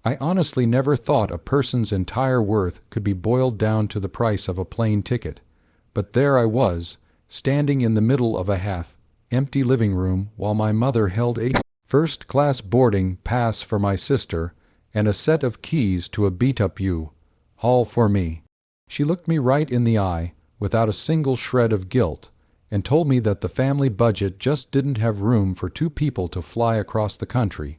I honestly never thought a person's entire worth could be boiled down to the price of a plane ticket. But there I was, standing in the middle of a half-empty living room while my mother held a first-class boarding pass for my sister and a set of keys to a beat-up U-Haul for me. She looked me right in the eye, without a single shred of guilt, and told me that the family budget just didn't have room for 2 people to fly across the country.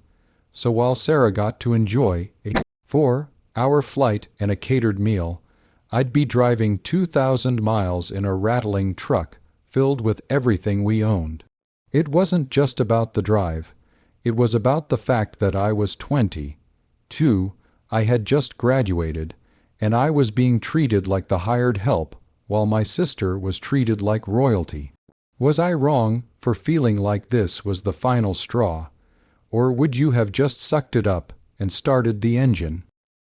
So while Sarah got to enjoy a 4-hour flight and a catered meal, I'd be driving 2,000 miles in a rattling truck filled with everything we owned. It wasn't just about the drive. It was about the fact that I was 22, I had just graduated, and I was being treated like the hired help while my sister was treated like royalty. Was I wrong for feeling like this was the final straw? Or would you have just sucked it up and started the engine?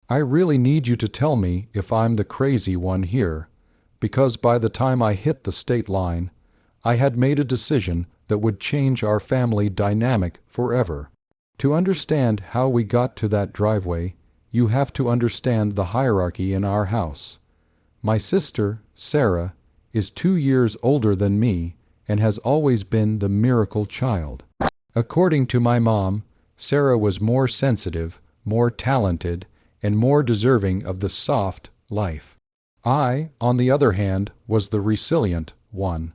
I really need you to tell me if I'm the crazy one here, because by the time I hit the state line, I had made a decision that would change our family dynamic forever. To understand how we got to that driveway, you have to understand the hierarchy in our house. My sister, Sarah, is 2 years older than me and has always been the miracle child. According to my mom, Sarah was more sensitive, more talented, and more deserving of the soft life. I, on the other hand, was the resilient one.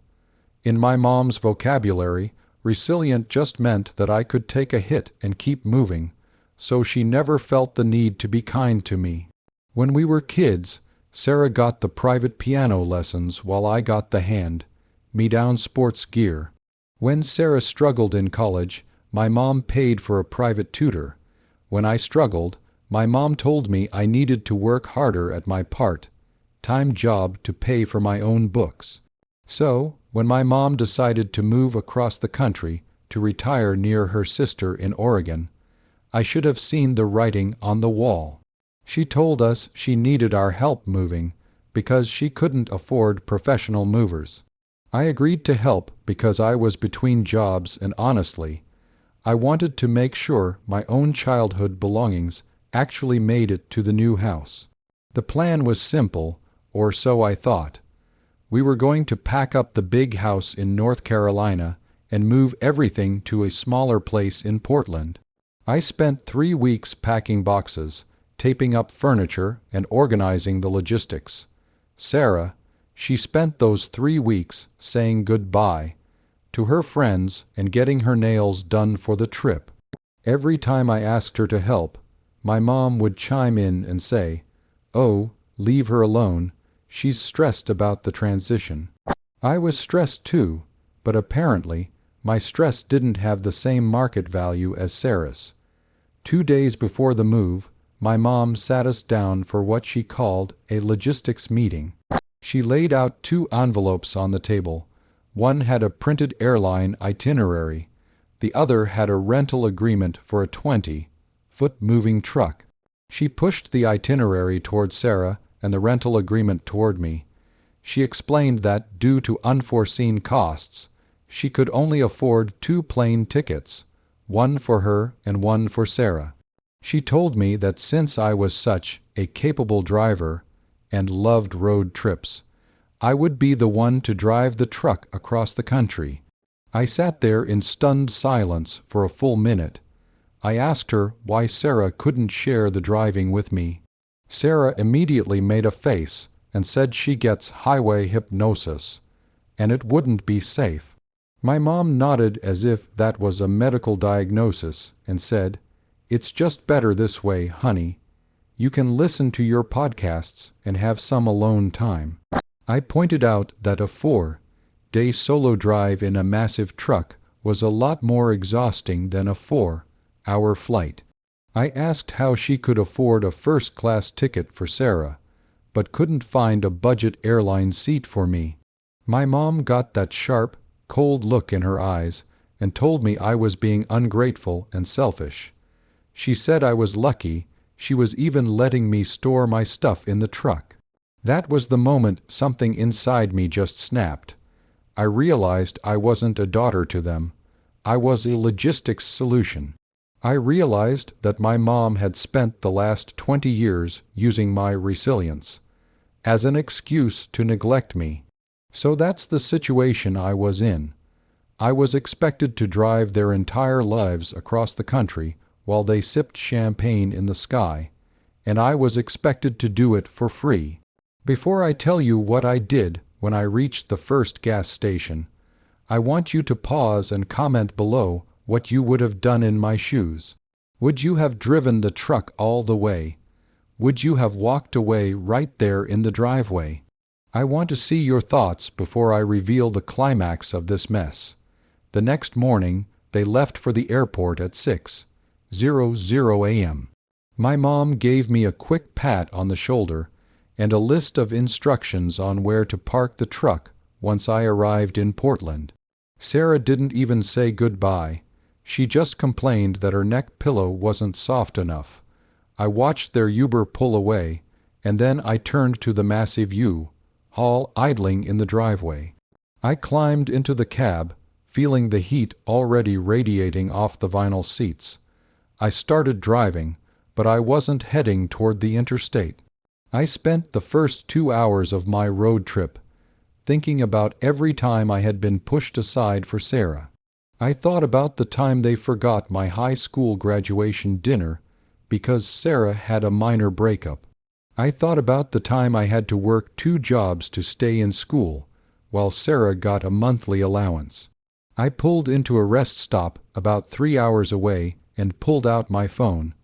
In my mom's vocabulary, resilient just meant that I could take a hit and keep moving, so she never felt the need to be kind to me. When we were kids, Sarah got the private piano lessons while I got the hand-me-down sports gear. When Sarah struggled in college, my mom paid for a private tutor. When I struggled, my mom told me I needed to work harder at my part-time job to pay for my own books. So, when my mom decided to move across the country to retire near her sister in Oregon, I should have seen the writing on the wall. She told us she needed our help moving because she couldn't afford professional movers. I agreed to help because I was between jobs and honestly, I wanted to make sure my own childhood belongings actually made it to the new house. The plan was simple, or so I thought. We were going to pack up the big house in North Carolina and move everything to a smaller place in Portland. I spent 3 weeks packing boxes, taping up furniture, and organizing the logistics. Sarah, she spent those 3 weeks saying goodbye to her friends and getting her nails done for the trip. Every time I asked her to help, my mom would chime in and say, "Oh, leave her alone. She's stressed about the transition." I was stressed too, but apparently my stress didn't have the same market value as Sarah's. 2 days before the move, my mom sat us down for what she called a logistics meeting. She laid out 2 envelopes on the table. One had a printed airline itinerary. The other had a rental agreement for a 20-foot moving truck. She pushed the itinerary toward Sarah and the rental agreement toward me. She explained that, due to unforeseen costs, she could only afford 2 plane tickets, one for her and one for Sarah. She told me that since I was such a capable driver and loved road trips, I would be the one to drive the truck across the country. I sat there in stunned silence for a full minute. I asked her why Sarah couldn't share the driving with me. Sarah immediately made a face and said she gets highway hypnosis, and it wouldn't be safe. My mom nodded as if that was a medical diagnosis and said, "It's just better this way, honey. You can listen to your podcasts and have some alone time." I pointed out that a 4-day solo drive in a massive truck was a lot more exhausting than a 4-hour flight. I asked how she could afford a first-class ticket for Sarah, but couldn't find a budget airline seat for me. My mom got that sharp, cold look in her eyes and told me I was being ungrateful and selfish. She said I was lucky she was even letting me store my stuff in the truck. That was the moment something inside me just snapped. I realized I wasn't a daughter to them. I was a logistics solution. I realized that my mom had spent the last 20 years using my resilience as an excuse to neglect me. So that's the situation I was in. I was expected to drive their entire lives across the country while they sipped champagne in the sky, and I was expected to do it for free. Before I tell you what I did when I reached the first gas station, I want you to pause and comment below what you would have done in my shoes. Would you have driven the truck all the way? Would you have walked away right there in the driveway? I want to see your thoughts before I reveal the climax of this mess. The next morning, they left for the airport at 6:00 a.m. My mom gave me a quick pat on the shoulder and a list of instructions on where to park the truck once I arrived in Portland. Sarah didn't even say goodbye. She just complained that her neck pillow wasn't soft enough. I watched their Uber pull away, and then I turned to the massive U-Haul idling in the driveway. I climbed into the cab, feeling the heat already radiating off the vinyl seats. I started driving, but I wasn't heading toward the interstate. I spent the first 2 hours of my road trip thinking about every time I had been pushed aside for Sarah. I thought about the time they forgot my high school graduation dinner because Sarah had a minor breakup. I thought about the time I had to work 2 jobs to stay in school while Sarah got a monthly allowance. I pulled into a rest stop about 3 hours away and pulled out my phone.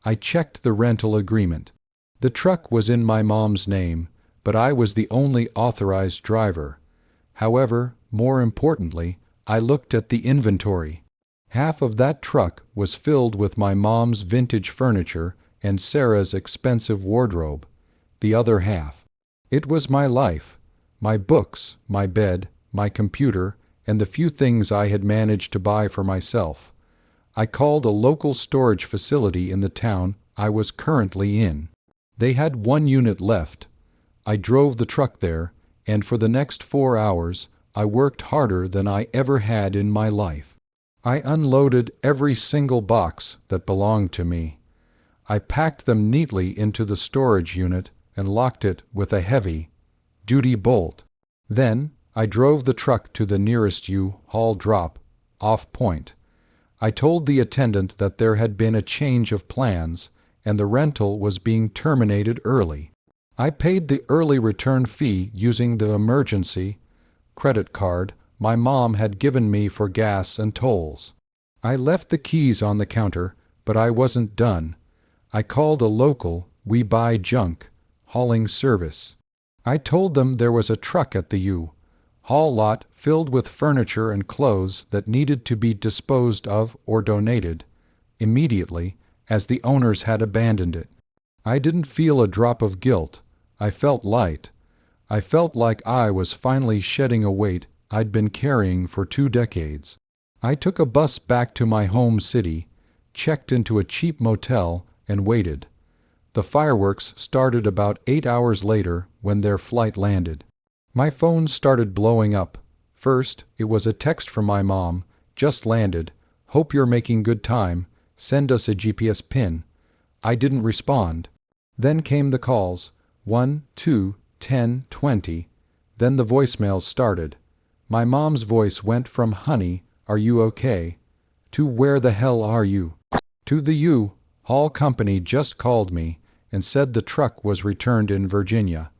I checked the rental agreement. The truck was in my mom's name, but I was the only authorized driver. However, more importantly, I looked at the inventory. Half of that truck was filled with my mom's vintage furniture and Sarah's expensive wardrobe. The other half. It was my life, my books, my bed, my computer, and the few things I had managed to buy for myself. I called a local storage facility in the town I was currently in. They had 1 unit left. I drove the truck there, and for the next 4 hours, I worked harder than I ever had in my life. I unloaded every single box that belonged to me. I packed them neatly into the storage unit and locked it with a heavy-duty bolt. Then, I drove the truck to the nearest U-Haul drop-off point. I told the attendant that there had been a change of plans and the rental was being terminated early. I paid the early return fee using the emergency credit card my mom had given me for gas and tolls. I left the keys on the counter, but I wasn't done. I called a local "we buy junk" hauling service. I told them there was a truck at the U-Haul lot filled with furniture and clothes that needed to be disposed of or donated immediately, as the owners had abandoned it. I didn't feel a drop of guilt. I felt light. I felt like I was finally shedding a weight I'd been carrying for 2 decades. I took a bus back to my home city, checked into a cheap motel, and waited. The fireworks started about 8 hours later when their flight landed. My phone started blowing up. First, it was a text from my mom, "Just landed. Hope you're making good time. Send us a GPS pin." I didn't respond. Then came the calls, 1, 2, 10, 20. Then the voicemails started. My mom's voice went from "Honey, are you okay?" to "Where the hell are you?" to "The U-Haul company just called me and said the truck was returned in Virginia."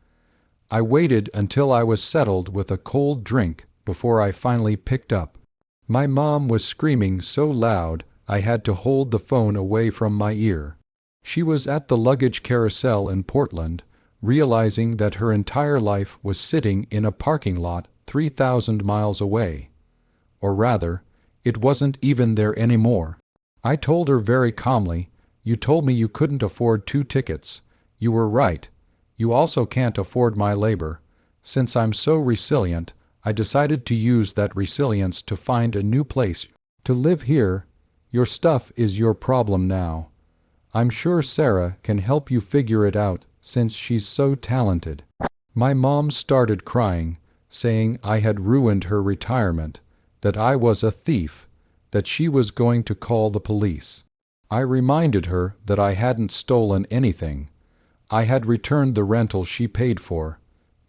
I waited until I was settled with a cold drink before I finally picked up. My mom was screaming so loud I had to hold the phone away from my ear. She was at the luggage carousel in Portland, realizing that her entire life was sitting in a parking lot 3,000 miles away. Or rather, it wasn't even there anymore. I told her very calmly, "You told me you couldn't afford 2 tickets. You were right. You also can't afford my labor. Since I'm so resilient, I decided to use that resilience to find a new place to live here. Your stuff is your problem now. I'm sure Sarah can help you figure it out since she's so talented." My mom started crying, saying I had ruined her retirement, that I was a thief, that she was going to call the police. I reminded her that I hadn't stolen anything. I had returned the rental she paid for.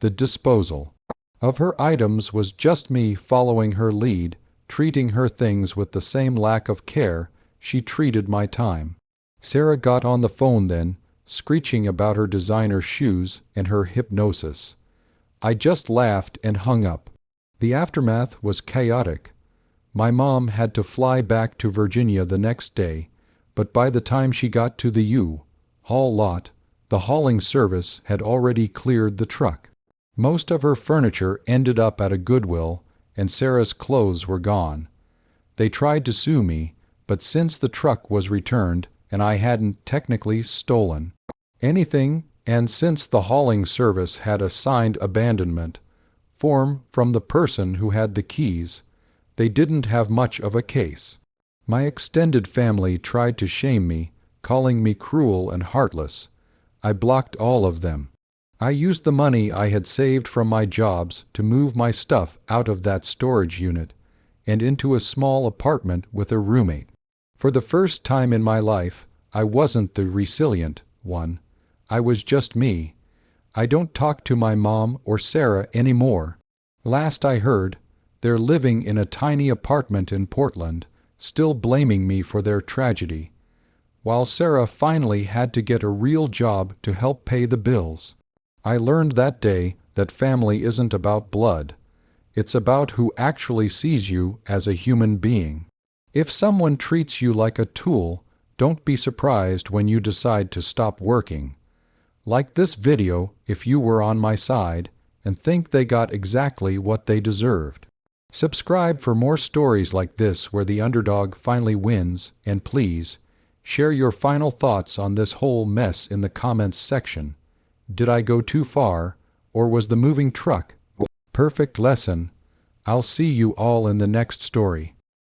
The disposal of her items was just me following her lead, treating her things with the same lack of care she treated my time. Sarah got on the phone then, screeching about her designer shoes and her hypnosis. I just laughed and hung up. The aftermath was chaotic. My mom had to fly back to Virginia the next day, but by the time she got to the U-Haul lot, the hauling service had already cleared the truck. Most of her furniture ended up at a Goodwill, and Sarah's clothes were gone. They tried to sue me, but since the truck was returned and I hadn't technically stolen anything, and since the hauling service had a signed abandonment form from the person who had the keys, they didn't have much of a case. My extended family tried to shame me, calling me cruel and heartless. I blocked all of them. I used the money I had saved from my jobs to move my stuff out of that storage unit and into a small apartment with a roommate. For the first time in my life, I wasn't the resilient one. I was just me. I don't talk to my mom or Sarah anymore. Last I heard, they're living in a tiny apartment in Portland, still blaming me for their tragedy, while Sarah finally had to get a real job to help pay the bills. I learned that day that family isn't about blood. It's about who actually sees you as a human being. If someone treats you like a tool, don't be surprised when you decide to stop working. Like this video if you were on my side and think they got exactly what they deserved. Subscribe for more stories like this where the underdog finally wins, and please, share your final thoughts on this whole mess in the comments section. Did I go too far, or was the moving truck perfect lesson? I'll see you all in the next story.